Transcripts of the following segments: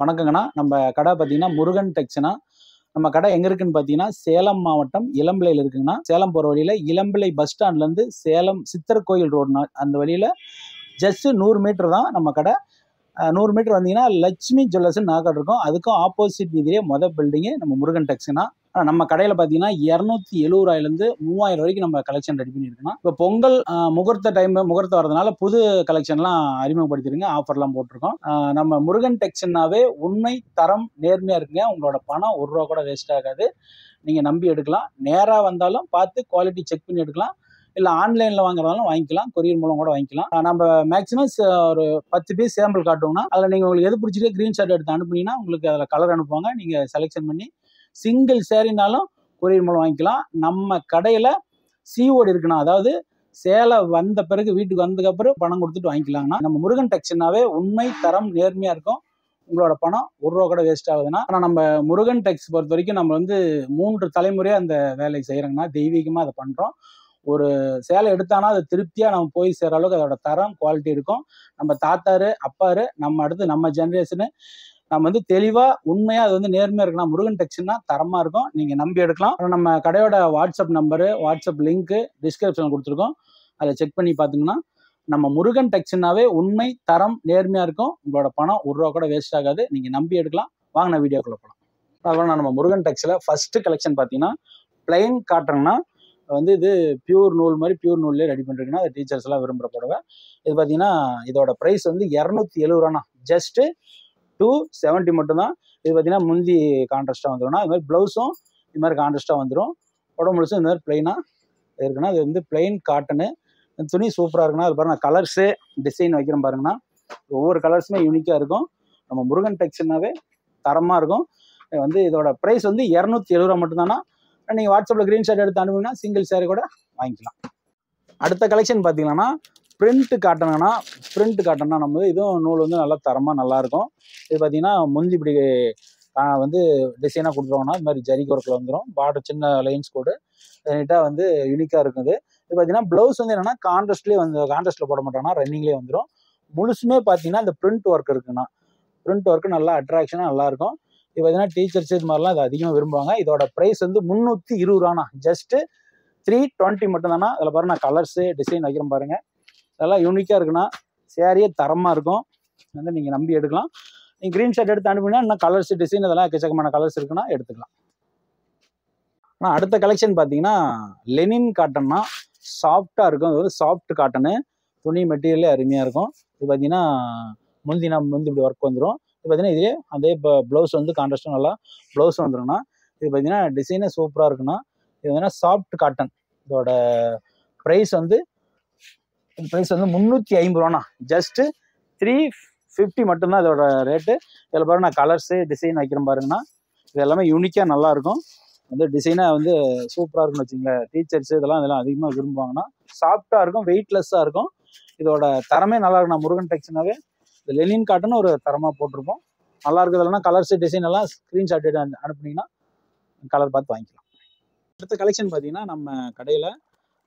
வணக்கங்கண்ணா. நம்ம கடை பார்த்தீங்கன்னா முருகன் டெக்ஸ்னா. நம்ம கடை எங்கே இருக்குன்னு பார்த்தீங்கன்னா சேலம் மாவட்டம் இளம்பிள்ளையில் இருக்குங்கண்ணா. சேலம் போகிற வழியில் இளம்பிள்ளை பஸ் ஸ்டாண்ட்லேருந்து சேலம் சித்தர் கோயில் ரோடுனா அந்த வழியில் ஜஸ்ட் 100 மீட்டர் தான் நம்ம கடை. 100 மீட்டர் வந்தீங்கன்னா லட்சுமி ஜுவல்லர்ஸ்னு நாக்கடை இருக்கும். அதுக்கும் ஆப்போசிட் வீதியிலே மொதல் பில்டிங்கு நம்ம முருகன் டெக்ஸ்னா. நம்ம கடையில் பார்த்தீங்கன்னா 270 ரூபாயிலேருந்து 3000 வரைக்கும் நம்ம கலெக்ஷன் ரெடி பண்ணியிருக்கோம். இப்போ பொங்கல் முகூர்த்தம் வரதுனால புது கலெக்ஷன்லாம் அறிமுகப்படுத்திருங்க, ஆஃபர்லாம் போட்டிருக்கோம். நம்ம முருகன் டெக்ஸ்னாவே உண்மை தரம் நேர்மையாக இருக்குங்க. உங்களோட பணம் 1 ரூபா கூட வேஸ்ட் ஆகாது. நீங்கள் நம்பி எடுக்கலாம். நேராக வந்தாலும் பார்த்து குவாலிட்டி செக் பண்ணி எடுக்கலாம். இல்லை ஆன்லைனில் வாங்குறதாலும் வாங்கிக்கலாம், கொரியர் மூலம் கூட வாங்கிக்கலாம். நம்ம மேக்ஸிமம் ஒரு 10 பீஸ் சாம்பிள் காட்டுவோம்னா அதில் நீங்கள் உங்களுக்கு எது பிடிச்சிட்டு ஸ்க்ரீன்ஷாட் எடுத்து அனுப்புனீங்கன்னா உங்களுக்கு அதில் கலர் அனுப்புவாங்க. நீங்கள் செலெக்ஷன் பண்ணி சிங்கிள் சேரீனாலும் கொரியர் மூலம் வாங்கிக்கலாம். நம்ம கடையில் சிஓடி இருக்குண்ணா. அதாவது சேலை வந்த பிறகு வீட்டுக்கு வந்ததுக்கப்புறம் பணம் கொடுத்துட்டு வாங்கிக்கலாங்கண்ணா. நம்ம முருகன் டெக்ஸ்னாவே உண்மை தரம் நேர்மையாக இருக்கும். உங்களோட பணம் 1 ரூபா கூட வேஸ்ட் ஆகுதுன்னா. ஆனால் நம்ம முருகன் டெக்ஸ் பொறுத்த வரைக்கும் நம்ம 3 தலைமுறையாக அந்த வேலையை செய்கிறோங்கன்னா, தெய்வீகமாக அதை பண்ணுறோம். ஒரு சேலை எடுத்தானா அது திருப்தியாக நம்ம போய் சேர அளவுக்கு அதோட தரம் குவாலிட்டி இருக்கும். நம்ம தாத்தாரு அப்பாரு நம்ம அடுத்து நம்ம ஜென்ரேஷனு நம்ம தெளிவாக உண்மையாக அது நேர்மையாக இருக்குன்னா முருகன் டெக்ஸ்னா தரமாக இருக்கும். நீங்கள் நம்பி எடுக்கலாம். நம்ம கடையோட வாட்ஸ்அப் நம்பரு, வாட்ஸ்அப் லிங்க்கு டிஸ்கிரிப்ஷனில் கொடுத்துருக்கோம். அதை செக் பண்ணி பார்த்தீங்கன்னா நம்ம முருகன் டெக்ஸ்னாவே உண்மை தரம் நேர்மையாக இருக்கும். உங்களோட பணம் 1 ரூபா கூட வேஸ்ட் ஆகாது. நீங்கள் நம்பி எடுக்கலாம். வாங்கின வீடியோக்குள்ள போகலாம். அதெல்லாம் நம்ம முருகன் டெக்ஸில் ஃபஸ்ட்டு கலெக்ஷன் பார்த்தீங்கன்னா பிளைன் காட்டன்னா இது பியூர் நூல் மாதிரி பியூர் நூல்லே ரெடி பண்ணிருக்குன்னா அது டீச்சர்ஸ் எல்லாம் விரும்புகிற புடவை. இது பார்த்தீங்கன்னா இதோட ப்ரைஸ் 270 ரூபாண்ணா. ஜஸ்ட்டு 270 மட்டும்தான். இது பார்த்தீங்கன்னா முந்தி கான்ட்ராஸ்டாக வந்துடும்னா இது மாதிரி ப்ளவுஸும் இது மாதிரி கான்ட்ராஸ்டாக வந்துடும். உடம்பு முழுசும் இந்த மாதிரி பிளைனாக இருக்குன்னா இது பிளைன் காட்டனு. துணி சூப்பராக இருக்குன்னா அது பாருங்கள் கலர்ஸு டிசைன் வைக்கிறோம் பாருங்கன்னா ஒவ்வொரு கலர்ஸுமே யூனிக்காக இருக்கும். நம்ம முருகன் டெக்ஸ்னாவே தரமாக இருக்கும். இதோட ப்ரைஸ் 270 ரூபா மட்டும்தானா. நீங்கள் வாட்ஸ்அப்பில் ஸ்க்ரீன்ஷாட் எடுத்து அனுப்புனீங்கன்னா சிங்கிள் சேரீ கூட வாங்கிக்கலாம். அடுத்த கலெக்ஷன் பார்த்தீங்கன்னா பிரிண்ட் காட்டணும்னா நம்ம இதுவும் நூல் நல்லா தரமாக நல்லாயிருக்கும். இது பார்த்தீங்கன்னா முந்தி இப்படி டிசைனாக கொடுத்துருவோம்னா இது மாதிரி ஜரிக் ஒர்க்கில் வந்துடும். பார்டர் சின்ன லைன்ஸ் கோடு நீட்டாக யூனிக்காக இருக்குது. இது பார்த்தீங்கன்னா ப்ளவுஸ் என்னென்னா கான்ட்ராஸ்ட்லேயே கான்ட்ராஸ்ட்டில் போட மாட்டோம்னா ரன்னிங்லேயே வந்துடும். முழுசுமே பார்த்தீங்கன்னா இந்த பிரிண்ட் ஒர்க் இருக்குன்னா பிரிண்ட் ஒர்க்கு நல்லா அட்ராக்ஷனாக நல்லாயிருக்கும். இது பார்த்தீங்கன்னா டீச்சர்ஸ் இது மாதிரிலாம் இது அதிகமாக விரும்புவாங்க. இதோட ப்ரைஸ் 320 ரூபாண்ணா. ஜஸ்ட்டு 320 மட்டும்தானா. அதில் பாருங்கள் நான் கலர்ஸு டிசைன் வைக்கிறேன் பாருங்கள். அதெல்லாம் யூனிக்காக இருக்குண்ணா. சேரீயே தரமாக இருக்கும். நீங்கள் நம்பி எடுக்கலாம். நீங்கள் ஸ்க்ரீன்ஷாட் எடுத்து அனுப்பினா இன்னும் கலர்ஸ் டிசைன் இதெல்லாம் எக்கச்சக்கமான கலர்ஸ் இருக்குன்னா எடுத்துக்கலாம். ஆனால் அடுத்த கலெக்ஷன் பார்த்தீங்கன்னா லெனின் காட்டன்னா சாஃப்டாக இருக்கும். அது சாஃப்ட் காட்டனு. துணி மெட்டீரியலே அருமையாக இருக்கும். இது பார்த்தீங்கன்னா முந்தி இப்படி ஒர்க் வந்துடும். இது பார்த்தீங்கன்னா இதே அதே இப்போ ப்ளவுஸ் கான்ட்ராஸ்டாக நல்லா ப்ளவுஸ் வந்துடும்னா. இது பார்த்தீங்கன்னா டிசைனே சூப்பராக இருக்குன்னா. இது பார்த்தீங்கன்னா சாஃப்ட் காட்டன். இதோட ப்ரைஸ் 350 ரூபாண்ணா. ஜஸ்ட்டு 350 மட்டும்தான் இதோட ரேட்டு. இதில் பாருங்க நான் கலர்ஸு டிசைன் வைக்கிறேன் பாருங்கன்னா இது எல்லாமே யூனிக்காக நல்லாயிருக்கும். டிசைனாக சூப்பராக இருக்குன்னு வச்சுங்களேன். டீச்சர்ஸ் இதெல்லாம் அதிகமாக விரும்புவாங்கன்னா. சாஃப்டாக இருக்கும், வெயிட்லெஸ்ஸாக இருக்கும். இதோட தரமே நல்லா இருக்குண்ணா. முருகன் டெக்ஸ்னாவே இந்த லெனின் காட்டன் ஒரு தரமாக போட்டிருப்போம். நல்லா இருக்குது. இல்லைன்னா கலர்ஸு டிசைன் எல்லாம் ஸ்க்ரீன்ஷாட் எடுத்து அனுப்புனீங்கன்னா கலர் பார்த்து வாங்கிக்கலாம். அடுத்த கலெக்ஷன் பார்த்தீங்கன்னா நம்ம கடையில்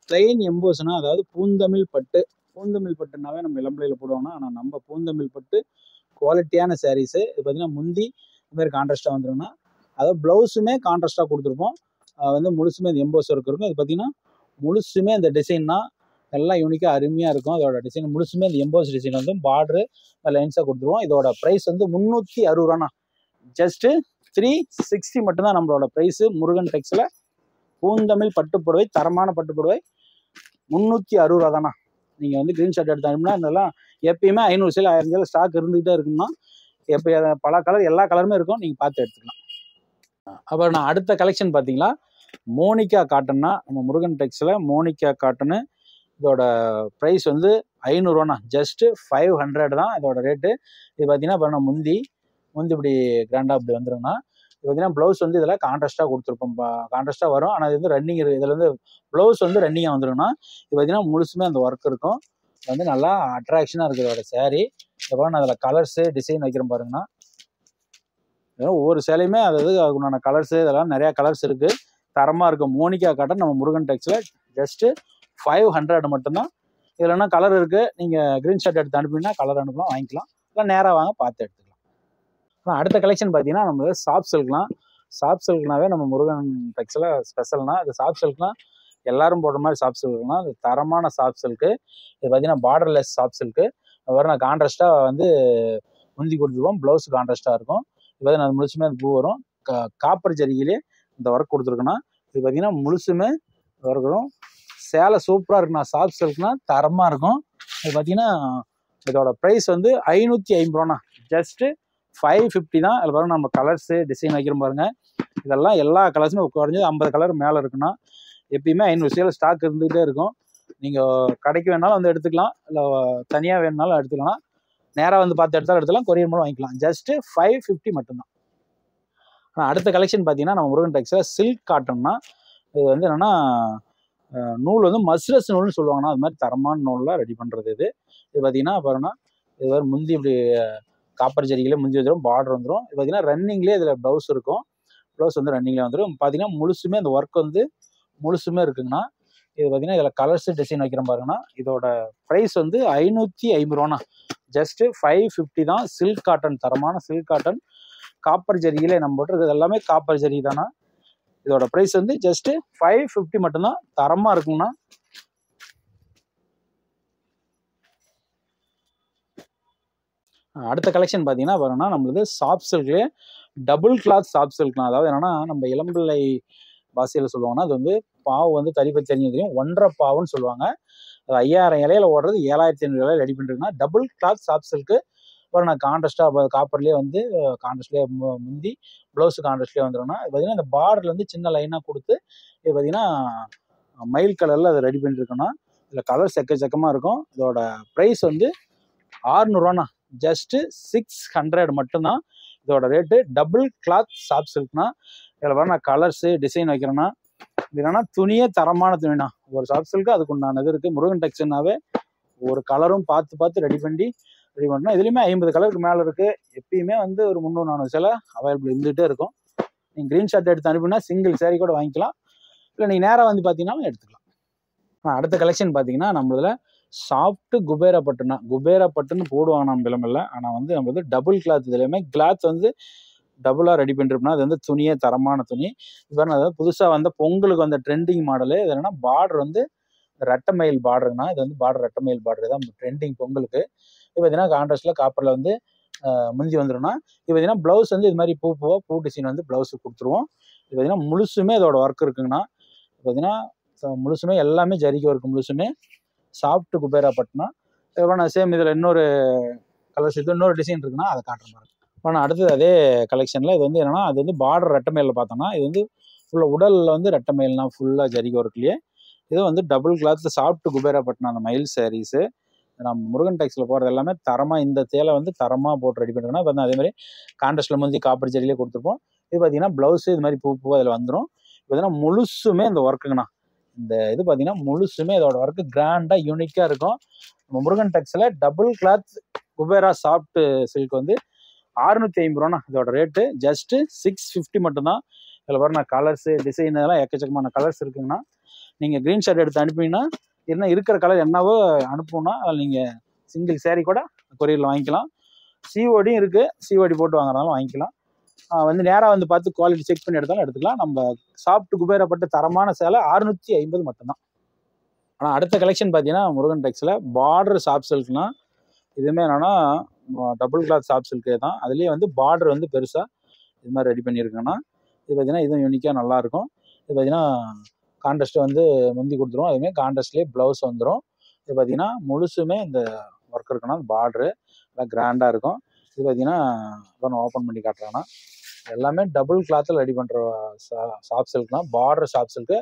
பிளைன் எம்போஸ்னா அதாவது பூந்தமிழ் பட்டுனாவே நம்ம இளம்பிள்ளையில் போடுவோம்னா. ஆனால் நம்ம பூந்தமிழ் பட்டு குவாலிட்டியான சாரீஸு. இது பார்த்தீங்கன்னா முந்தி இதுமாதிரி கான்ட்ராஸ்டாக வந்துடும்னா. அதாவது ப்ளவுஸுமே கான்ட்ராஸ்டாக கொடுத்துருப்போம். முழுசுமே இந்த எம்போஸ் ஒர்க் இருக்கும். இது பார்த்தீங்கன்னா முழுசுமே இந்த டிசைன்னா எல்லாம் யூனிக்காக அருமையாக இருக்கும். அதோட டிசைன் முழுசுமே இந்த எம்போஸ் டிசைன் பார்டரு லைன்ஸாக கொடுத்துருவோம். இதோட ப்ரைஸ் 360 ரூபாண்ணா. ஜஸ்ட்டு 360 மட்டும்தான் நம்மளோட ப்ரைஸு. முருகன் டெக்ஸில் பூந்தமிழ் பட்டுப்புடவை தரமான பட்டுப்புடவை 360 ரூபா தானா. நீங்கள் ஸ்க்ரீன்ஷாட் எடுத்து அனுப்புனா இதெல்லாம் எப்பயுமே 500 சேல் 1000 சேல் ஸ்டாக் இருந்துகிட்டே இருக்குன்னா. எப்போ பல கலர் எல்லா கலருமே இருக்கும். நீங்கள் பார்த்து எடுத்துக்கலாம். அப்புறம் நான் அடுத்த கலெக்ஷன் பார்த்தீங்களா மோனிகா காட்டன்னா. நம்ம முருகன் டெக்ஸில் மோனிகா காட்டனு. இதோட ப்ரைஸ் 500 ரூபாண்ணா. ஜஸ்ட்டு 500 தான் இதோட ரேட்டு. இது பார்த்தீங்கன்னா முந்தி முந்தி இப்படி கிராண்டாக இப்படி வந்துருங்கண்ணா. இது பார்த்தீங்கன்னா ப்ளவுஸ் வந்து இதில் கான்ட்ராஸ்ட்டாக கொடுத்துருப்போம். கான்ட்ராஸ்ட்டாக வரும். ஆனால் இது வந்து ரன்னிங் இதில் வந்து ப்ளவுஸ் வந்து ரன்னிங்காக வந்துருங்கண்ணா. இது பார்த்தீங்கன்னா முழுசுமே அந்த ஒர்க் இருக்கும். இது வந்து நல்லா அட்ராக்ஷனாக இருக்குது இதோட சேரீ. அப்புறம் நான் அதில் கலர்ஸு டிசைன் வைக்கிறேன் பாருங்கண்ணா. ஒவ்வொரு சேலையுமே அதாவது அதுக்குண்டான கலர்ஸு இதெல்லாம் நிறையா கலர்ஸ் இருக்குது. தரமாக இருக்கும். மோனிகா காட்டன் நம்ம முருகன் டெக்ஸில் ஜஸ்ட்டு 500 மட்டும்தான். இதுலன்னா கலர் இருக்குது. நீங்கள் க்ரீன்ஷாட் எடுத்து அனுப்பிங்கன்னா கலர் அனுப்பலாம், வாங்கிக்கலாம். இல்லை நேராக வாங்க பார்த்து எடுத்துக்கலாம். ஆனால் அடுத்த கலெக்ஷன் பார்த்தீங்கன்னா நம்ம சாஃப்ட் சில்க்லாம். சாஃப்ட் சில்க்னாவே நம்ம முருகன் டெக்ஸில் ஸ்பெஷல்னா இது சாஃப்ட் சில்க்னா எல்லாரும் போடுற மாதிரி சாஃப்ட் சில்க்னா அது தரமான சாஃப்ட் சில்க்கு. இது பார்த்தீங்கன்னா பார்டர்லெஸ் சாஃப்ட் சில்க்கு. வர நான் கான்ட்ராஸ்ட்டாக வந்து முந்தி கொடுத்துருவோம். ப்ளவுஸ் கான்ட்ராஸ்ட்டாக இருக்கும். இது பார்த்தீங்கன்னா அது முழுசுமே அது பூ வரும். காப்பர் ஜரிகிலே இந்த ஒர்க் கொடுத்துருக்குன்னா இது பார்த்தீங்கன்னா முழுசுமே வரும். சேலை சூப்பராக இருக்குண்ணா. சாஃப்ட் சில்க்னா தரமாக இருக்கும். இது பார்த்தீங்கன்னா இதோட ப்ரைஸ் வந்து 550 ரூபாண்ணா. ஜஸ்ட்டு 550 தான். அதில் பாருங்க நம்ம கலர்ஸு டிசைன் வைக்கிற பாருங்க. இதெல்லாம் எல்லா கலர்ஸுமே குறைஞ்சது 50 கலர் மேலே இருக்குன்னா எப்பயுமே 500 சேலை ஸ்டாக் இருந்துகிட்டே இருக்கும். நீங்கள் கடைக்கு வேணாலும் வந்து எடுத்துக்கலாம், இல்லை தனியாக வேணுனாலும் எடுத்துக்கலாம். நேராக வந்து பார்த்து எடுத்தாலும் எடுத்துக்கலாம், கொரியர் மூலம் வாங்கிக்கலாம். ஜஸ்ட்டு 550 மட்டும்தான். ஆனால் அடுத்த கலெக்ஷன் பார்த்தீங்கன்னா நம்ம முருகன் டெக்ஸில் சில்க் காட்டன்னா இது வந்து என்னென்னா நூல் வந்து மஸ்ரஸ் நூல்னு சொல்லுவாங்கன்னா அது மாதிரி தரமான நூலில் ரெடி பண்ணுறது இது. இது பார்த்தீங்கன்னா பாருங்கன்னா இது வேறு முந்தி இப்படி காப்பர் ஜரிகிலே முந்தி வந்துடும், பார்டர் வந்துடும். இது பார்த்தீங்கன்னா ரன்னிங்லேயே இதில் ப்ளவுஸ் இருக்கும். ப்ளவுஸ் வந்து ரன்னிங்லேயே வந்துடும். பார்த்தீங்கன்னா முழுசுமே அந்த ஒர்க் வந்து முழுசுமே இருக்குங்கண்ணா. இது பார்த்தீங்கன்னா இதில் கலர்ஸு டிசைன் வைக்கிறேன் பாருங்கண்ணா. இதோட ப்ரைஸ் வந்து 550 ரூபாண்ணா. ஜஸ்ட்டு 550 தான். சில்க் காட்டன், தரமான சில்க் காட்டன், காப்பர் ஜரிகிலே நம்ம போட்டுருக்கிறது எல்லாமே காப்பர் ஜரி தானே. இதோட ப்ரைஸ் வந்து ஜஸ்ட்டு 550 மட்டும்தான். தரமாக இருக்குங்கண்ணா. அடுத்த கலெக்ஷன் பார்த்தீங்கன்னா பாருங்கன்னா நம்மளுக்கு சாஃப்ட் சில்க்லேயே டபுள் கிளாத் சாஃப்ட் சில்க்னா. அதாவது என்னன்னா நம்ம இளம்பிள்ளை பாஷையில் சொல்லுவாங்கன்னா அது வந்து பாவு வந்து தறிப்பத்தி தெரியும் 1.5 பாவுன்னு சொல்லுவாங்க. அது 5000 இலையில ஓடுறது 7500 இலையில ரெடி பண்ணிருக்குன்னா டபுள் கிளாத் சாஃப்ட் சில்க்கு. அப்புறம் நான் கான்ட்ராஸ்ட்டாக காப்பர்லேயே வந்து கான்ட்ராஸ்ட்லேயே முந்தி ப்ளவுஸு கான்ட்ராஸ்ட்லேயே வந்துடும்னா இது பார்த்தீங்கன்னா இந்த பார்டரில் வந்து சின்ன லைனாக கொடுத்து இது பார்த்தீங்கன்னா மயில் கலரில் அதை ரெடி பண்ணியிருக்கோன்னா இதில் கலர்ஸ் எக்கச்சக்கமாக இருக்கும். இதோட ப்ரைஸ் வந்து 600 ரூபாண்ணா. ஜஸ்ட்டு 600 மட்டும்தான் இதோட ரேட்டு. டபுள் கிளாத் சாஃப்ட் சில்க்னா இதில் பாரு நான் கலர்ஸு டிசைன் வைக்கிறேன்னா இது என்னன்னா துணியே தரமான துணிண்ணா. ஒரு சாஃப்ட் சில்க்கு அதுக்கு உண்டான இது இருக்குது. முருகன் டெக்ஸ்னாவே ஒரு கலரும் பார்த்து ரெடி பண்ணோம். இதுலேயுமே 50 கலருக்கு மேலே இருக்குது. எப்பயுமே வந்து ஒரு 300-400 சேலை அவைலபிள் இருந்துகிட்டே இருக்கும். நீங்கள் க்ரீன்ஷாட் எடுத்து அனுப்பினா சிங்கிள் சேரீ கூட வாங்கிக்கலாம், இல்லை நீங்கள் நேராக வந்து பார்த்தீங்கன்னாலும் எடுத்துக்கலாம். அடுத்த கலெக்ஷன் பார்த்தீங்கன்னா நம்மளதில் சாஃப்ட்டு குபேரா பட்டுனா குபேரா பட்டுன்னு போடுவாங்க நம்ம விளம்பில். ஆனால் வந்து நம்ம வந்து டபுள் கிளாத் இதுலையுமே கிளாத் வந்து டபுளாக ரெடி பண்ணிருப்போம்னா அது வந்து துணியே தரமான துணி. இப்போ அதாவது புதுசாக வந்த பொங்கலுக்கு வந்த ட்ரெண்டிங் மாடலு. இது என்னன்னா பார்டர் வந்து ரெட்டமயில் பார்டருங்கண்ணா. இது வந்து பார்டர் ரெட்டமயில் பார்டர் தான் ட்ரெண்டிங் பொங்கலுக்கு. இது பார்த்தீங்கன்னா கான்ட்ராஸ்ட்டில் காப்பரில் வந்து முந்தி வந்துடும்னா இது பார்த்தீங்கன்னா ப்ளவுஸ் வந்து இது மாதிரி பூ டிசைன் வந்து ப்ளவுஸுக்கு கொடுத்துருவோம். இது பார்த்தீங்கன்னா முழுசுமே இதோட ஒர்க் இருக்குங்கண்ணா. பார்த்தீங்கன்னா முழுசுமே எல்லாமே ஜரிகை ஒர்க் முழுசுமே சாஃப்ட் குபேரா பட்டுனா. இப்போ நான் சேம் இதில் இன்னொரு கலர்ஸ் இது இன்னொரு டிசைன் இருக்குன்னா அதை காட்டுறேன் பாருங்க. இப்போ நான் அடுத்தது அதே கலெக்ஷனில் இது வந்து என்னன்னா அது வந்து பார்டர் ரெட்டமயிலில் பார்த்தோம்னா இது வந்து ஃபுல்லாக உடலில் வந்து ரெட்டமயில்னா ஃபுல்லாக ஜரிகை ஒர்க்லேயே. இது வந்து டபுள் கிளாத் சாஃப்ட் குபேரா பட்டுனா அந்த மயில் சாரீஸு. நம்ம முருகன் டெக்ஸில் போகிறது எல்லாமே தரமாக இந்த தேலை வந்து தரமாக போட்டு ரெடி பண்ணிருக்கோன்னா இப்போ அதே மாதிரி கான்ட்ராஸ்ட்டில் முந்தி காப்பர் ஜரியிலே கொடுத்துருப்போம். இது பார்த்தீங்கன்னா ப்ளவுஸு இது மாதிரி பூ அதில் வந்துடும். பார்த்தீங்கன்னா முழுசுமே இந்த ஒர்க்குங்கண்ணா. இந்த இது பார்த்தீங்கன்னா முழுசுமே இதோட ஒர்க்கு கிராண்டாக யூனிக்காக இருக்கும். நம்ம முருகன் டெக்ஸில் double cloth Kubera soft silk வந்து 650 ரூபாண்ணா இதோட ரேட்டு. ஜஸ்ட்டு 650 மட்டும்தான். இதில் பாருங்க நான் கலர்ஸு டிசைன் இதெல்லாம் எக்கச்சக்கமான கலர்ஸ் இருக்குங்கண்ணா. நீங்கள் க்ரீன்ஷாட் எடுத்து அனுப்பிங்கன்னா என்ன இருக்கிற கலர் என்னவோ அனுப்புனா அதில் நீங்கள் சிங்கிள் சேரீ கூட கொரியரில் வாங்கிக்கலாம். சிஓடியும் இருக்குது. சிஓடி போட்டு வாங்குறதாலும் வாங்கிக்கலாம். வந்து நேராக வந்து பார்த்து குவாலிட்டி செக் பண்ணி எடுத்தாலும் எடுத்துக்கலாம். நம்ம சாஃப்ட் குபேரா பட்டு தரமான சேலை 650 மட்டும்தான். ஆனால் அடுத்த கலெக்ஷன் பார்த்தீங்கன்னா முருகன் டெக்ஸில் பார்டர் சாஃப்ட் சில்க்னா இதுவுமே என்னென்னா டபுள் கிளாத் சாஃப்ட் சில்கே தான். அதுலேயே வந்து பார்டர் வந்து பெருசாக இது மாதிரி ரெடி பண்ணியிருக்கேன்னா இது பார்த்தீங்கன்னா இதுவும் யூனிக்காக நல்லாயிருக்கும். இது பார்த்தீங்கன்னா கான்ட்ராஸ்ட்டு வந்து முந்தி கொடுத்துருவோம். அதுமாதிரி கான்ட்ராஸ்ட்லேயே ப்ளவுஸ் வந்துடும். இது பார்த்தீங்கன்னா முழுசுமே இந்த ஒர்க் இருக்குன்னா பார்டரு எல்லாம் கிராண்டாக இருக்கும். இது பார்த்தீங்கன்னா இப்போ நான் ஓப்பன் பண்ணி காட்டுறேன்னா எல்லாமே டபுள் கிளாத்தில் ரெடி பண்ணுற சாஃப்ட் சில்க்னா பார்டர் சாஃப்ட் சில்க்கு.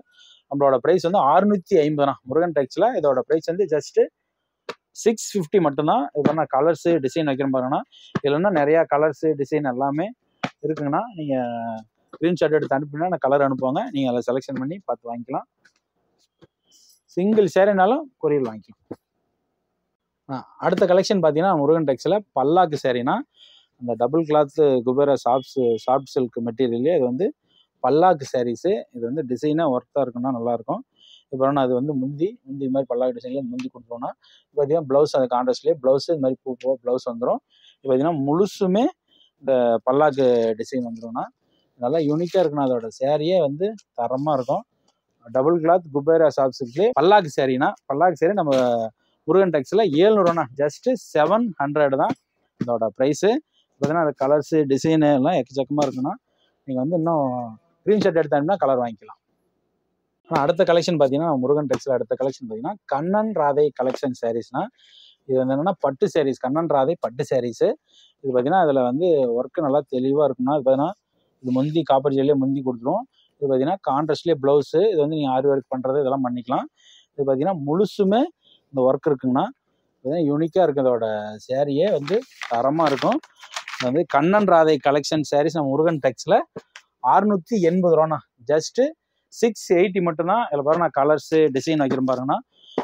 நம்மளோட ப்ரைஸ் வந்து 650 முருகன் டெக்ஸில். இதோட ப்ரைஸ் வந்து ஜஸ்ட்டு 650 மட்டும்தான். இப்போ நான் கலர்ஸு டிசைன் வைக்கிறேன் பாருங்கன்னா, இதில் இன்னும் நிறையா கலர்ஸு டிசைன் எல்லாமே இருக்குங்கண்ணா. நீங்கள் ஸ்க்ரீன்ஷாட் எடுத்து அனுப்பினா நான் கலர் அனுப்புவாங்க, நீங்கள் அதில் செலெக்ஷன் பண்ணி பார்த்து வாங்கிக்கலாம். சிங்கிள் சேரீனாலும் கொரியர் வாங்கிக்கலாம். அடுத்த கலெக்ஷன் பார்த்தீங்கன்னா முருகன் டெக்ஸில் பல்லாக்கு சேரீனா, அந்த double cloth Kubera soft silk மெட்டீரியல்லே இது வந்து பல்லாக்கு சாரீஸு. இது வந்து டிசைனாக ஒர்த்தாக இருக்குன்னா நல்லாயிருக்கும். இப்போ அது வந்து முந்தி இது மாதிரி பல்லாக்கு டிசைனில் முந்தி கொடுத்துருவோம்னா, இப்போ பார்த்தீங்கன்னா ப்ளவுஸ் அந்த கான்ட்ராஸ்ட்லேயே ப்ளவுஸு இது மாதிரி பூ ப்ளவுஸ் வந்துடும். இப்போ பார்த்தீங்கன்னா முழுசுமே இந்த பல்லாக்கு டிசைன் வந்துடும்னா நல்லா யூனிக்காக இருக்குண்ணா. அதோட சேரீயே வந்து தரமாக இருக்கும். டபுள் கிளாத் குபேரா சாஃப்ட் சில்க்லேயே பல்லாக்கு சேரீனா, பல்லாக்கு சேரீ நம்ம முருகன் டெக்ஸில் 700 ஜஸ்ட்டு 700 தான் இதோட ப்ரைஸு. பார்த்தீங்கன்னா அது கலர்ஸு டிசைனு எல்லாம் எக்கச்சக்கமாக இருக்குன்னா, நீங்கள் வந்து இன்னும் ஸ்க்ரீன்ஷாட் எடுத்தாங்கன்னா கலர் வாங்கிக்கலாம். அடுத்த கலெக்ஷன் பார்த்தீங்கன்னா முருகன் டெக்ஸில் அடுத்த கலெக்ஷன் பார்த்தீங்கன்னா கண்ணன் ராதை கலெக்ஷன் சாரீஸ்னா, இது வந்து என்னென்னா பட்டு சாரீஸ், கண்ணன் ராதை பட்டு சாரீஸு. இது பார்த்தீங்கன்னா அதில் வந்து ஒர்க்கு நல்லா தெளிவாக இருக்குன்னா, இது பார்த்தீங்கன்னா இது முந்தி காப்பர் ஜெல்லே முந்தி கொடுத்துரும். இது பார்த்தீங்கன்னா கான்ட்ராஸ்ட்லேயே ப்ளவுஸு, இது வந்து நீங்கள் ஆரி ஒர்க் பண்ணுறது இதெல்லாம் பண்ணிக்கலாம். இது பார்த்தீங்கன்னா முழுசுமே இந்த ஒர்க் இருக்குங்கண்ணா. இதுதான் யூனிக்காக இருக்குது. அதோட சேரீயே வந்து தரமாக இருக்கும். இது வந்து கண்ணன் ராதை கலெக்ஷன் சாரீஸ் நம்ம முருகன் டெக்ஸில் 680 ஜஸ்ட்டு 680 மட்டும்தான். இதில் பாருங்க நான் கலர்ஸு டிசைன் வைக்கிறேன் பாருங்கண்ணா.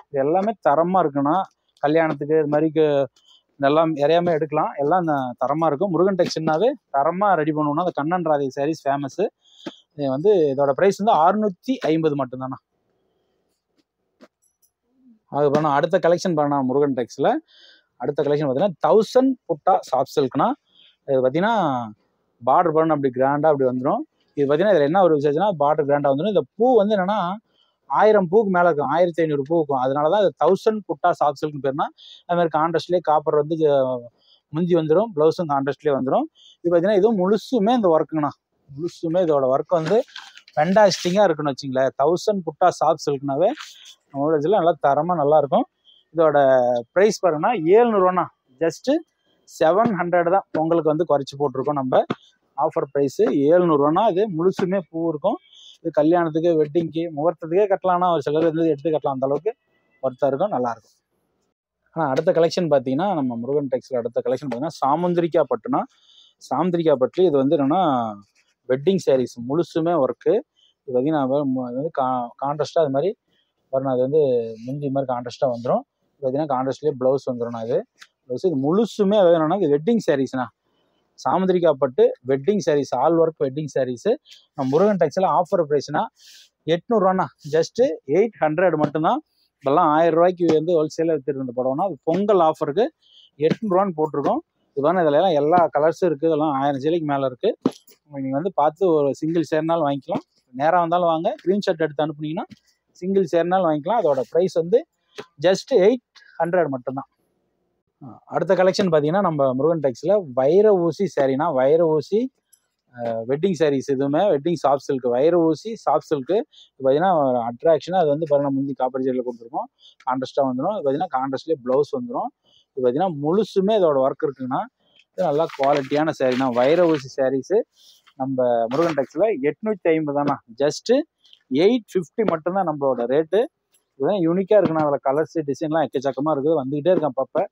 இது எல்லாமே தரமாக இருக்குண்ணா. கல்யாணத்துக்கு இது மாதிரிக்கு எல்லாம் நிறையாமே எடுக்கலாம். எல்லாம் தரமாக இருக்கும். முருகன் டெக்ஸ்னாவே தரமாக ரெடி பண்ணுவோம்னா அந்த கண்ணன் ராதை சாரீஸ் ஃபேமஸ்ஸு. இது வந்து இதோட ப்ரைஸ் வந்து 650 மட்டும்தாண்ணா. அது பண்ண அடுத்த கலெக்ஷன் பண்ண முருகன் டெக்ஸில் அடுத்த கலெக்ஷன் பார்த்தீங்கன்னா 1000 புட்டா சாஃப்ட் சில்க்னா, இது பார்த்தீங்கன்னா பார்டர் பண்ண அப்படி கிராண்டாக அப்படி வந்துடும். இது பார்த்தீங்கன்னா இதில் என்ன ஒரு விசேஷம்னா பார்டர் கிராண்டாக வந்துடும். இந்த பூ வந்து என்னென்னா 1000 பூக்கு மேலே இருக்கும், 1500 பூ இருக்கும். அதனால தான் இது 1000 புட்டா சாஃப்ட் சில்க்னு பேர்னா. அதுமாதிரி கான்ட்ராஸ்ட்லேயே காப்பர் வந்து முந்தி வந்துடும், ப்ளவுஸும் கான்ட்ராஸ்ட்லேயே வந்துடும். இது பார்த்தீங்கன்னா இதுவும் முழுசுமே இந்த ஒர்க்குங்கண்ணா. முழுசுமே இதோட ஒர்க் வந்து ஃபென்டாஸ்டிங்காக இருக்குன்னு வச்சுங்களேன். 1000 புட்டா சாஃப்ட் சில்க்னாவே நம்மளோட இதில் நல்லா தரமாக நல்லாயிருக்கும். இதோட ப்ரைஸ் பாருங்கன்னா 700 ஜஸ்ட்டு 700 தான். பொங்கலுக்கு வந்து குறைச்சி போட்டிருக்கோம் நம்ம. ஆஃபர் ப்ரைஸு 700 இது முழுசுமே பூ இருக்கும். இது கல்யாணத்துக்கு வெட்டிங்க்கு முகூர்த்தத்துக்கே கட்டலாம்னா ஒரு சிலர் வந்து எடுத்து கட்டலாம். அந்த அளவுக்கு ஒர்த்தாக இருக்கும், நல்லாயிருக்கும். ஆனால் அடுத்த கலெக்ஷன் பார்த்தீங்கன்னா நம்ம முருகன் டெக்ஸில் அடுத்த கலெக்ஷன் பார்த்தீங்கன்னா சாமுந்திரிக்கா பட்டுனா, சாமுந்திரிக்கா பட்டு இது வந்து என்னென்னா வெட்டிங் சாரீஸ் முழுசுமே ஒர்க்கு. இது பார்த்தீங்கன்னா அது வந்து கான்ட்ராஸ்ட்டாக அது மாதிரி வரணும். அது வந்து முந்தி மாதிரி கான்ட்ராஸ்ட்டாக வந்துடும். இது பார்த்தீங்கன்னா கான்ட்ராஸ்ட்லேயே ப்ளவுஸ் வந்துடும். அது ப்ளவுஸ் இது முழுசுமே அது என்னன்னா இது வெட்டிங் சாரீஸ்ண்ணா. சாமுந்திரிக்கா பட்டு wedding sarees, all work wedding sarees. நம்ம முருகன் டெக்ஸில் ஆஃபர் ப்ரைஸ்னா 800 ஜஸ்ட்டு 800 மட்டும்தான். இப்போல்லாம் 1000 ரூபாய்க்கு வந்து ஹோல்சேலாக எடுத்துகிட்டு இருந்த படம்னா அது பொங்கல் ஆஃபருக்கு 800 போட்டிருக்கோம். இதுதான் இதில் எல்லாம் எல்லா கலர்ஸும் இருக்குது. இதெல்லாம் 1000 சேலைக்கு மேலே இருக்குது. நீங்கள் வந்து பார்த்து ஒரு சிங்கிள் சேர்னாலும் வாங்கிக்கலாம், நேராக வந்தாலும் வாங்க. ஸ்க்ரீன்ஷாட் எடுத்து அனுப்புனீங்கன்னா சிங்கிள் சேர்னாலும் வாங்கிக்கலாம். அதோட ப்ரைஸ் வந்து ஜஸ்ட்டு 800 மட்டும்தான். அடுத்த கலெக்ஷன் பார்த்தீங்கன்னா நம்ம முருகன் டெக்ஸில் வைர ஊசி சாரீனா, வைர ஊசி வெட்டிங் சாரீஸ். இதுவுமே வெட்டிங் சாஃப்ட் சில்க், வைர ஊசி சாஃப்ட் சில்க்கு. இது பார்த்தீங்கன்னா அட்ராக்ஷனாக அது வந்து பாருங்கள் முந்தி காப்பர் ஜெல்லில் கொடுத்துருக்கோம், கான்ட்ராஸ்ட்டாக வந்துடும். இது பார்த்தீங்கன்னா கான்ட்ராஸ்ட்லேயே ப்ளவுஸ் வந்துடும். இது பார்த்தீங்கன்னா முழுசுமே இதோட ஒர்க் இருக்குங்கன்னா இது நல்லா குவாலிட்டியான சாரீனா. வைர ஊசி சாரீஸு நம்ம முருகன் டெக்ஸில் 850 ஜஸ்ட்டு 850 மட்டும்தான் நம்மளோட ரேட்டு. இதுதான் யூனிக்காக இருக்குண்ணா. அதில் கலர்ஸு டிசைன்லாம் எக்கச்சக்கமாக இருக்குது, வந்துக்கிட்டே இருக்கேன் அப்பப்போ.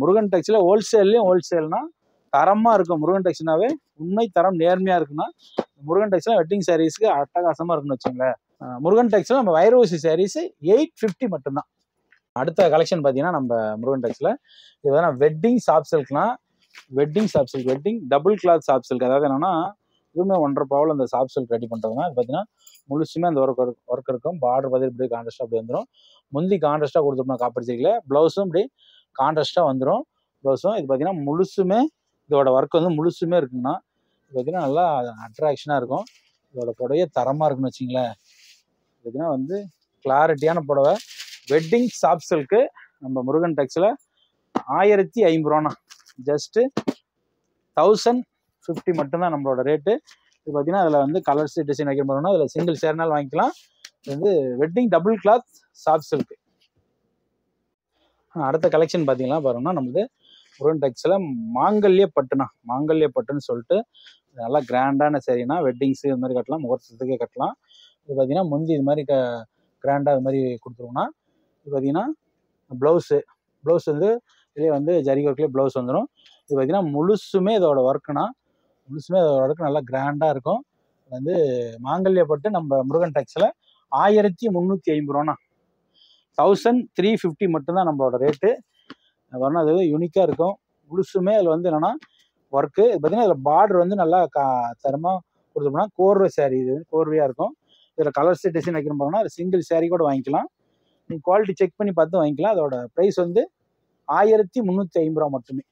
முருகன் டெக்ஸில் ஹோல்சேல்லையும் ஹோல்சேல்னா தரமாக இருக்கும். முருகன் டெக்ஸ்னாவே உண்மை தரம் நேர்மையாக இருக்குன்னா முருகன் டெக்ஸில் வெட்டிங் சாரீஸ்க்கு அட்டகாசமாக இருக்குன்னு வச்சுங்களேன். முருகன் டெக்ஸில் நம்ம வைர ஊசி சாரீஸு 850 மட்டும்தான். அடுத்த கலெக்ஷன் பார்த்தீங்கன்னா நம்ம முருகன் டெக்ஸில் இதுதான் வெட்டிங் சாஃப்ட் சில்க்னா, wedding soft silk, wedding double cloth soft silk. அதாவது என்னன்னா இதுவுமே 1.5 பவுல் அந்த சாஃப்ட் சில்க் ரெடி பண்ணுறதுனா அது பார்த்தீங்கன்னா முழுசுமே அந்த ஒர்க் இருக்கும். பார்டர் பார்த்து இப்படி கான்ட்ராஸ்ட்டாக அப்படி வந்துடும். முந்தி கான்ட்ராஸ்ட்டாக கொடுத்துருப்போம் காப்பர் சில்கில், ப்ளவுஸும் இப்படி கான்ட்ராஸ்ட்டாக வந்துடும். ப்ளவுஸும் இது பார்த்தீங்கன்னா முழுசுமே இதோட ஒர்க் வந்து முழுசுமே இருக்குங்கன்னா இது பார்த்தீங்கன்னா நல்லா அட்ராக்ஷனாக இருக்கும். இதோட புடவையே தரமாக இருக்குன்னு வச்சிங்களேன். பார்த்தீங்கன்னா வந்து கிளாரிட்டியான புடவை வெட்டிங் சாஃப்ட் சில்க்கு நம்ம முருகன் டெக்ஸில் 1050 ஜஸ்ட்டு 1050 மட்டும்தான் நம்மளோட ரேட்டு. இது பார்த்தீங்கன்னா அதில் வந்து கலர்ஸ் டிசைன் வைக்க போகிறோம்னா அதில் சிங்கிள் சேர்னாலும் வாங்கிக்கலாம். இது வந்து wedding double cloth soft silk. அடுத்த கலெக்ஷன் பார்த்தீங்கன்னா பாருங்கன்னா நம்மளுக்கு முருகன் டெக்ஸில் மாங்கல்ய பட்டுனா, மாங்கல்ய பட்டுன்னு சொல்லிட்டு நல்லா கிராண்டான சரினா வெட்டிங்ஸு இது மாதிரி கட்டலாம், முகூர்த்தத்துக்கே கட்டலாம். இது பார்த்தீங்கன்னா முந்தி இது மாதிரி கிராண்டாக இது மாதிரி கொடுத்துருவோம்னா இது பார்த்தீங்கன்னா ப்ளவுஸு ப்ளவுஸ் வந்து இதே வந்து ஜரி ஒர்க்லேயே ப்ளவுஸ் வந்துடும். இது பார்த்தீங்கன்னா முழுசுமே இதோட ஒர்க்குனா முழுசுமே இதோட ஒர்க்கு நல்லா கிராண்டாக இருக்கும். வந்து மாங்கல்யப்பட்டு நம்ம முருகன் டெக்ஸில் 1350 ரூபாண்ணா. 1350 மட்டும்தான் நம்மளோட ரேட்டு. வரணும் அது யூனிக்காக இருக்கும். முழுசுமே அதில் வந்து என்னென்னா ஒர்க்கு பார்த்தீங்கன்னா இதில் பார்டர் வந்து நல்லா தரமாக கொடுத்தோம்னா கோர்வை சாரீ, இது கோர்வையாக இருக்கும். இதில் கலர்ஸ் டிசைன் வைக்கணும் போனால் அது சிங்கிள் சாரீ கூட வாங்கிக்கலாம். நீங்கள் குவாலிட்டி செக் பண்ணி பார்த்து வாங்கிக்கலாம். அதோட ப்ரைஸ் வந்து 1350 ரூபா மட்டுமே.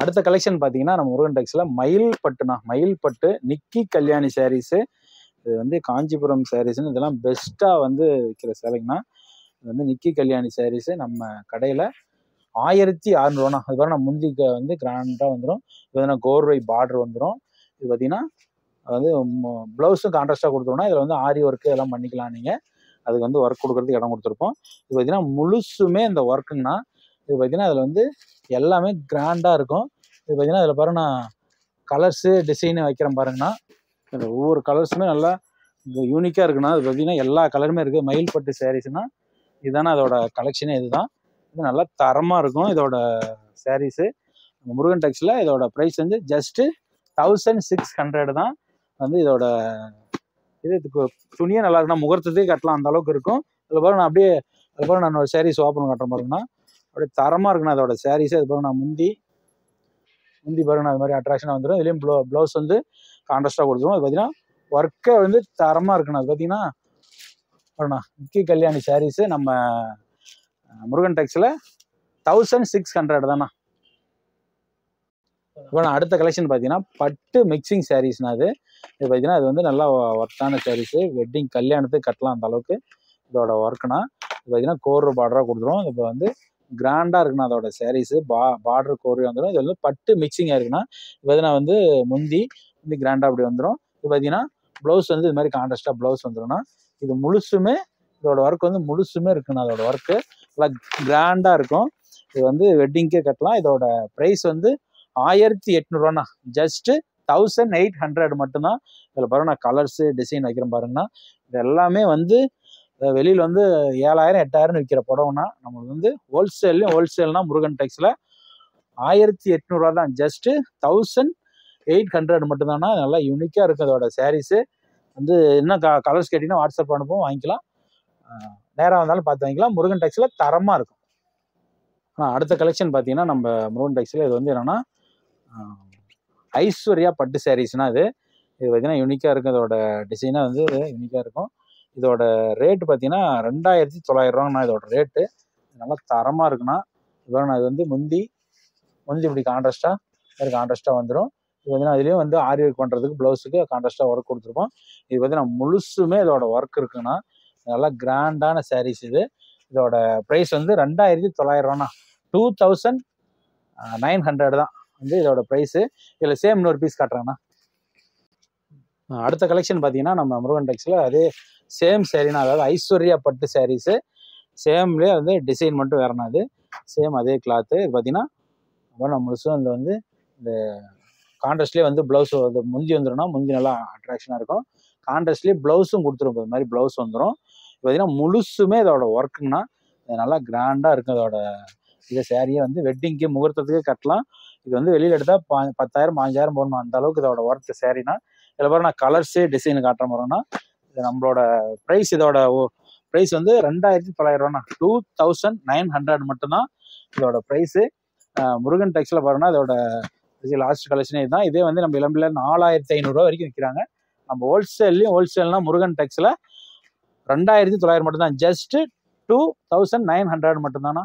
அடுத்த கலெக்ஷன் பார்த்தீங்கன்னா நம்ம முருகன் டெக்ஸில் மயில் பட்டுண்ணா. மயில் பட்டு நிக்கி கல்யாணி சாரீஸு. இது வந்து காஞ்சிபுரம் சாரீஸ்ன்னு இதெல்லாம் பெஸ்ட்டாக வந்து விற்கிற சேலைங்கண்ணா. இது வந்து நிக்கி கல்யாணி சாரீஸு நம்ம கடையில் 1600 ரூபாண்ணா. அது பாருங்க முந்தி வந்து கிராண்டாக வந்துடும். இது வந்து கோர்வை பார்டர் வந்துடும். இது பார்த்தீங்கன்னா வந்து ப்ளவுஸும் கான்ட்ராஸ்டாக கொடுத்துருவோம்னா இதில் வந்து ஆரி ஒர்க்கு இதெல்லாம் பண்ணிக்கலாம். நீங்கள் அதுக்கு வந்து ஒர்க் கொடுக்குறதுக்கு இடம் கொடுத்துருப்போம். இது பார்த்தீங்கன்னா முழுசுமே இந்த ஒர்க்குங்கண்ணா. இது பார்த்தீங்கன்னா அதில் வந்து எல்லாமே கிராண்டாக இருக்கும். இது பார்த்தீங்கன்னா அதில் பாருங்கண்ணா கலர்ஸு டிசைனு வைக்கிறேன் பாருங்கண்ணா. இதில் ஒவ்வொரு கலர்ஸுமே நல்லா யூனிக்காக இருக்குண்ணா. இது பார்த்தீங்கன்னா எல்லா கலருமே இருக்குது. மயில் பட்டு சாரீஸ்னால் இதுதானே அதோட கலெக்ஷனே. இதுதான் இது நல்லா தரமாக இருக்கும் இதோட சாரீஸு. முருகன் டெக்ஸில் இதோட ப்ரைஸ் வந்து ஜஸ்ட்டு 1600 தான். வந்து இதோட இது துணியே நல்லா இருக்குண்ணா. முகூர்த்தத்துக்கு கட்டலாம் அந்த அளவுக்கு இருக்கும். அதில் பாருங்க நான் அப்படியே அது பாருங்க நான் ஒரு சாரீஸ் ஓப்பன் காட்டுற பாருங்கண்ணா. அப்படியே தரமாக இருக்குண்ணா அதோட சாரீஸு. அது பாருங்க நான் முந்தி பாருங்கண்ணா அது மாதிரி அட்ராக்ஷனாக வந்துடும். இதுலேயும் ப்ளவுஸ் வந்து கான்ட்ராஸ்டாக கொடுத்துருவோம். அது பார்த்தீங்கன்னா ஒர்க்கே வந்து தரமாக இருக்குண்ணா. அது பார்த்தீங்கன்னா பாருங்கண்ணா நிக்கி கல்யாணி சாரீஸு நம்ம முருகன் டெக்ஸில் 1600 தாண்ணா. இப்போ நான் அடுத்த கலெக்ஷன் பார்த்தீங்கன்னா பட்டு மிக்சிங் சாரீஸ்னா இது பார்த்தீங்கன்னா அது வந்து நல்லா ஒர்க்கான சாரீஸு. வெட்டிங் கல்யாணத்துக்கு கட்டலாம் அந்த அளவுக்கு இதோட ஒர்க்குனா. இது பார்த்தீங்கன்னா கோர் பார்டராக கொடுத்துரும். இப்போ வந்து கிராண்டாக இருக்குண்ணா அதோட சாரீஸு. பார்டர் கோர்வே வந்துடும். இது வந்து பட்டு மிக்சிங்காக இருக்குண்ணா. இப்போ பார்த்தீங்கன்னா வந்து முந்தி கிராண்டாக அப்படி வந்துடும். இது பார்த்தீங்கன்னா ப்ளவுஸ் வந்து இது மாதிரி கான்ட்ராஸ்டாக ப்ளவுஸ் வந்துடும்னா. இது முழுசுமே இதோட ஒர்க் வந்து முழுசுமே இருக்குண்ணா. அதோட ஒர்க்கு நல்லா கிராண்டாக இருக்கும். இது வந்து வெட்டிங்கே கட்டலாம். இதோட ப்ரைஸ் வந்து 1800 ரூபாண்ணா. ஜஸ்ட்டு 1800 மட்டும்தான். இதில் பாருங்கண்ணா கலர்ஸு டிசைன் வைக்கிறேன் பாருங்கண்ணா. இது எல்லாமே வந்து வெளியில் வந்து 7000 8000 விற்கிற புடவைனா நம்மளுக்கு வந்து ஹோல்சேல்னா முருகன் டெக்ஸில் 1800 ரூபா தான். ஜஸ்ட்டு 1800 மட்டும்தாண்ணா. நல்லா யூனிக்காக இருக்குது அதோட சாரீஸு. வந்து இன்னும் கலர்ஸ் கேட்டிங்கன்னா வாட்ஸ்அப் அனுப்புவோம், வாங்கிக்கலாம். நேராக வந்தாலும் பார்த்து வாங்கிக்கலாம். முருகன் டெக்ஸில் தரமாக இருக்கும். அடுத்த கலெக்ஷன் பார்த்தீங்கன்னா நம்ம முருகன் டெக்ஸில் இது வந்து என்னென்னா ஐஸ்வர்யா பட்டு சாரீஸ்னா இது பார்த்தீங்கன்னா யூனிக்காக இருக்கும். இதோட டிசைனாக வந்து யூனிக்காக இருக்கும். இதோட ரேட்டு பார்த்தீங்கன்னா 2900 ரூபாங்கண்ணா இதோட ரேட்டு. நல்லா தரமாக இருக்குண்ணா. இப்போ நான் இது வந்து முந்தி இப்படி கான்ட்ராஸ்டாக வந்துடும். இது பார்த்தீங்கன்னா அதுலேயும் வந்து ஆரி ஒர்க் பண்ணுறதுக்கு ப்ளவுஸுக்கு கான்ட்ராஸ்டாக ஒர்க் கொடுத்துருப்போம். இது பார்த்தீங்கன்னா முழுசுமே இதோட ஒர்க் இருக்குண்ணா. நல்லா கிராண்டான சாரீஸ் இது. இதோட ப்ரைஸ் வந்து 2900 ரூபாண்ணா. 2900 தான் வந்து இதோட ப்ரைஸு. இதில் சேம் இன்னொரு பீஸ் காட்டுறேங்கண்ணா. அடுத்த கலெக்ஷன் பார்த்தீங்கன்னா நம்ம முருகன் டெக்ஸில் அதே சேம் சாரீனா, அதாவது ஐஸ்வர்யா பட்டு சாரீஸு. சேம்லேயே வந்து டிசைன் மட்டும் வேறனா. அது சேம் அதே கிளாத்து. இது பார்த்தீங்கன்னா நம்ம முழுசும் இந்த வந்து இந்த கான்ட்ராஸ்ட்லேயே வந்து ப்ளவுஸ் வந்து முந்தி வந்துடும்னா முந்தி நல்லா அட்ராக்ஷனாக இருக்கும். கான்ட்ராஸ்ட்லேயே ப்ளவுஸும் கொடுத்துரும். இது மாதிரி ப்ளவுஸ் வந்துடும். பார்த்தீங்கன்னா முழுசுமே இதோட ஒர்க்குங்கன்னா நல்லா கிராண்டாக இருக்கும். இதோட இதை சாரியை வந்து வெட்டிங்க்கு முகூர்த்தத்துக்கு கட்டலாம். இது வந்து வெளியில் எடுத்தால் 10,000 15,000 போடணும் அந்த அளவுக்கு இதோட ஒர்க் சாரினா. இதில் பாரு நான் கலர்ஸு டிசைனு காட்டுற மாதிரினா இது நம்மளோட ப்ரைஸ். இதோட ப்ரைஸ் வந்து 2900 ரூபாண்ணா. 2900 மட்டும்தான் இதோட ப்ரைஸு. முருகன் டெக்ஸில் பாருங்கன்னா இதோட லாஸ்ட் கலெக்ஷனே இதுதான். இதே வந்து நம்ம இளம்பில் 4500 ரூபா வரைக்கும் விற்கிறாங்க. நம்ம ஹோல்சேல்னா முருகன் டெக்ஸில் 2900 மட்டும்தான். ஜஸ்ட்டு 2900 மட்டும்தாண்ணா.